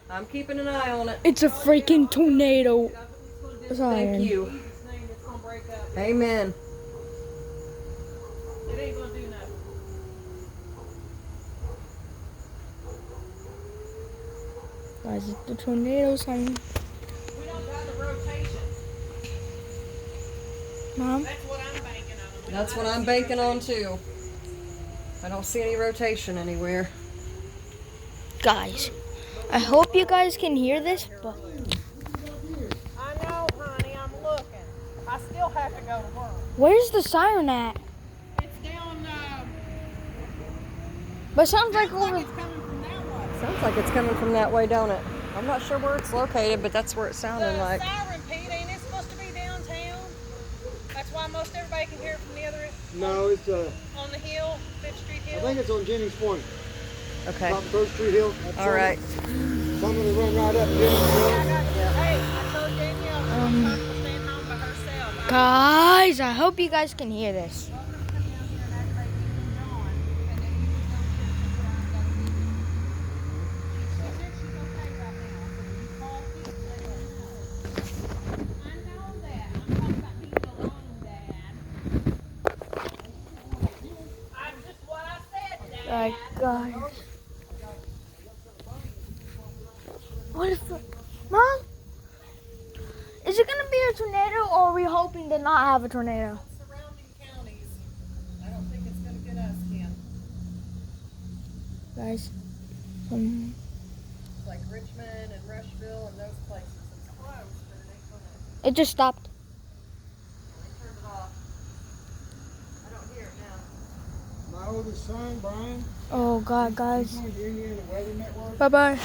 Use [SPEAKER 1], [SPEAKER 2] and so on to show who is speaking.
[SPEAKER 1] I'm keeping an eye on it.
[SPEAKER 2] It's a freaking tornado. Siren.
[SPEAKER 1] Thank you. Amen.
[SPEAKER 3] It ain't gonna do nothing.
[SPEAKER 2] Guys, it's the tornado siren.
[SPEAKER 3] We don't got the rotation.
[SPEAKER 2] Mom?
[SPEAKER 3] That's what I'm banking on.
[SPEAKER 1] That's what I'm banking on too. I don't see any rotation anywhere.
[SPEAKER 2] Guys, I hope you guys can hear this, but
[SPEAKER 3] I know, honey. I'm looking. I still have to go to work.
[SPEAKER 2] where's the siren at?
[SPEAKER 3] It's down.
[SPEAKER 2] But sounds like over.
[SPEAKER 3] It's coming from that way.
[SPEAKER 1] Sounds like it's coming from that way, don't it? I'm not sure where it's located, but that's where it sounded
[SPEAKER 3] The
[SPEAKER 1] like.
[SPEAKER 3] siren, Pete, ain't it supposed to be downtown? That's why most everybody can hear it from the other
[SPEAKER 4] No, it's
[SPEAKER 3] on the hill, 5th Street
[SPEAKER 4] I
[SPEAKER 3] Hill.
[SPEAKER 4] think it's on Jennings Point.
[SPEAKER 1] Okay.
[SPEAKER 4] Top of 3rd Street Hill.
[SPEAKER 1] All right.
[SPEAKER 4] Some of them run right up Jennings Hill.
[SPEAKER 3] Hey, I told Danielle she's not to stand home by herself.
[SPEAKER 2] Guys, I hope you guys can hear this. Alright, guys. What if, Mom? Is it gonna be a tornado, or are we hoping to not have a tornado?
[SPEAKER 3] Surrounding counties. I don't think it's going to get us, Ken.
[SPEAKER 2] Guys,
[SPEAKER 1] Like Richmond and Rushville and those places.
[SPEAKER 3] It's close, but it ain't going to.
[SPEAKER 2] it just stopped.
[SPEAKER 1] They turned it off. I don't hear it now.
[SPEAKER 4] My oldest son, Brian,
[SPEAKER 2] Oh God,
[SPEAKER 4] he's
[SPEAKER 2] guys.
[SPEAKER 4] on the Indiana Weather Network.
[SPEAKER 2] Bye bye.